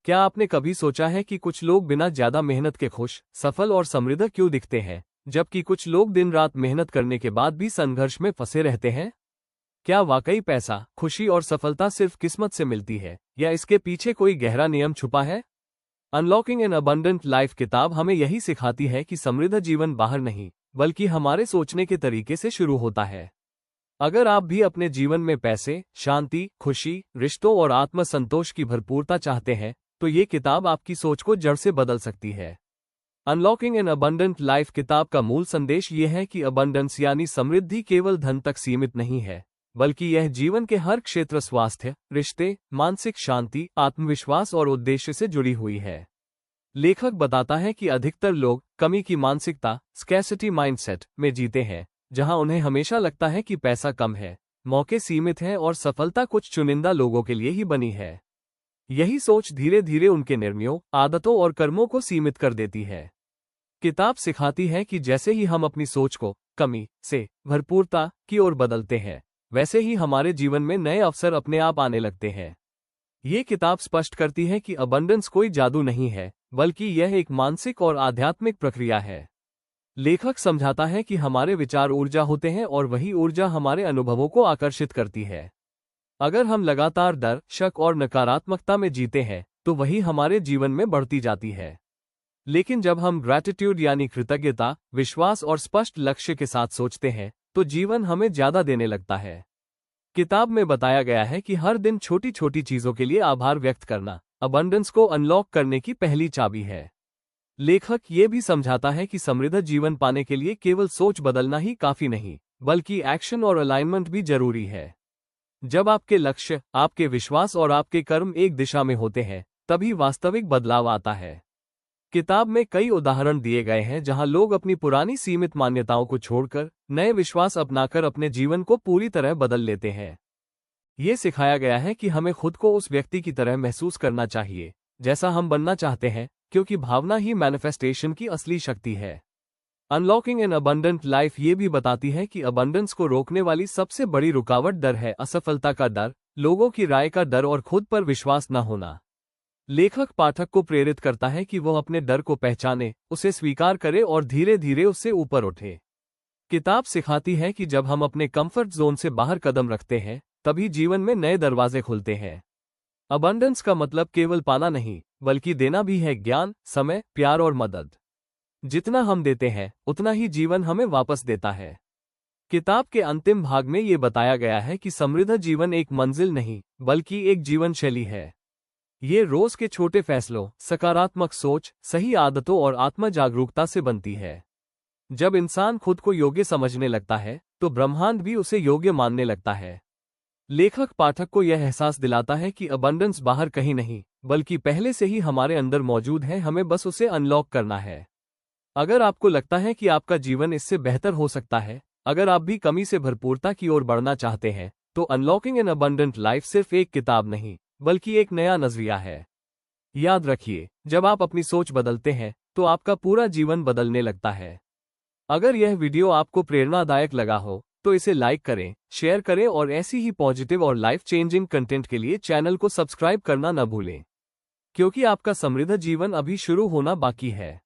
क्या आपने कभी सोचा है कि कुछ लोग बिना ज्यादा मेहनत के खुश, सफल और समृद्ध क्यों दिखते हैं, जबकि कुछ लोग दिन रात मेहनत करने के बाद भी संघर्ष में फंसे रहते हैं? क्या वाकई पैसा, खुशी और सफलता सिर्फ किस्मत से मिलती है, या इसके पीछे कोई गहरा नियम छुपा है? अनलॉकिंग एन अबंडेंट लाइफ किताब हमें यही सिखाती है कि समृद्ध जीवन बाहर नहीं, बल्कि हमारे सोचने के तरीके से शुरू होता है। अगर आप भी अपने जीवन में पैसे, शांति, खुशी, रिश्तों और आत्मसंतोष की भरपूरता चाहते हैं, तो ये किताब आपकी सोच को जड़ से बदल सकती है। अनलॉकिंग एन अबंडेंट लाइफ किताब का मूल संदेश ये है कि अबंडेंस यानी समृद्धि केवल धन तक सीमित नहीं है, बल्कि यह जीवन के हर क्षेत्र, स्वास्थ्य, रिश्ते, मानसिक शांति, आत्मविश्वास और उद्देश्य से जुड़ी हुई है। लेखक बताता है कि अधिकतर लोग कमी की मानसिकता, स्कैर्सिटी माइंडसेट में जीते हैं, जहां उन्हें हमेशा लगता है कि पैसा कम है, मौके सीमित हैं और सफलता कुछ चुनिंदा लोगों के लिए ही बनी है। यही सोच धीरे धीरे उनके निर्णयों, आदतों और कर्मों को सीमित कर देती है। किताब सिखाती है कि जैसे ही हम अपनी सोच को कमी से भरपूरता की ओर बदलते हैं, वैसे ही हमारे जीवन में नए अवसर अपने आप आने लगते हैं। ये किताब स्पष्ट करती है कि अबंडेंस कोई जादू नहीं है, बल्कि यह एक मानसिक और आध्यात्मिक प्रक्रिया है। लेखक समझाता है कि हमारे विचार ऊर्जा होते हैं और वही ऊर्जा हमारे अनुभवों को आकर्षित करती है। अगर हम लगातार डर, शक और नकारात्मकता में जीते हैं, तो वही हमारे जीवन में बढ़ती जाती है। लेकिन जब हम ग्रैटिट्यूड यानी कृतज्ञता, विश्वास और स्पष्ट लक्ष्य के साथ सोचते हैं, तो जीवन हमें ज्यादा देने लगता है। किताब में बताया गया है कि हर दिन छोटी छोटी चीजों के लिए आभार व्यक्त करना अबंडेंस को अनलॉक करने की पहली चाबी है। लेखक ये भी समझाता है कि समृद्ध जीवन पाने के लिए केवल सोच बदलना ही काफी नहीं, बल्कि एक्शन और अलाइनमेंट भी जरूरी है। जब आपके लक्ष्य, आपके विश्वास और आपके कर्म एक दिशा में होते हैं, तभी वास्तविक बदलाव आता है। किताब में कई उदाहरण दिए गए हैं जहां लोग अपनी पुरानी सीमित मान्यताओं को छोड़कर नए विश्वास अपनाकर अपने जीवन को पूरी तरह बदल लेते हैं। ये सिखाया गया है कि हमें खुद को उस व्यक्ति की तरह महसूस करना चाहिए जैसा हम बनना चाहते हैं, क्योंकि भावना ही मैनिफेस्टेशन की असली शक्ति है। अनलॉकिंग एन अबंडेंट लाइफ ये भी बताती है कि अबंडेंस को रोकने वाली सबसे बड़ी रुकावट डर है, असफलता का डर, लोगों की राय का डर और खुद पर विश्वास न होना। लेखक पाठक को प्रेरित करता है कि वह अपने डर को पहचाने, उसे स्वीकार करे और धीरे धीरे उससे ऊपर उठे। किताब सिखाती है कि जब हम अपने कंफर्ट जोन से बाहर कदम रखते हैं, तभी जीवन में नए दरवाजे खुलते हैं। अबंडेंस का मतलब केवल पाना नहीं, बल्कि देना भी है, ज्ञान, समय, प्यार और मदद। जितना हम देते हैं, उतना ही जीवन हमें वापस देता है। किताब के अंतिम भाग में ये बताया गया है कि समृद्ध जीवन एक मंजिल नहीं, बल्कि एक जीवन शैली है। ये रोज के छोटे फैसलों, सकारात्मक सोच, सही आदतों और आत्म जागरूकता से बनती है। जब इंसान खुद को योग्य समझने लगता है, तो ब्रह्मांड भी उसे योग्य मानने लगता है। लेखक पाठक को यह एहसास दिलाता है कि अबंडेंस बाहर कहीं नहीं, बल्कि पहले से ही हमारे अंदर मौजूद है, हमें बस उसे अनलॉक करना है। अगर आपको लगता है कि आपका जीवन इससे बेहतर हो सकता है, अगर आप भी कमी से भरपूरता की ओर बढ़ना चाहते हैं, तो अनलॉकिंग एन अबंडेंट लाइफ सिर्फ एक किताब नहीं, बल्कि एक नया नजरिया है। याद रखिए, जब आप अपनी सोच बदलते हैं, तो आपका पूरा जीवन बदलने लगता है। अगर यह वीडियो आपको प्रेरणादायक लगा हो, तो इसे लाइक करें, शेयर करें और ऐसी ही पॉजिटिव और लाइफ चेंजिंग कंटेंट के लिए चैनल को सब्सक्राइब करना न भूलें, क्योंकि आपका समृद्ध जीवन अभी शुरू होना बाकी है।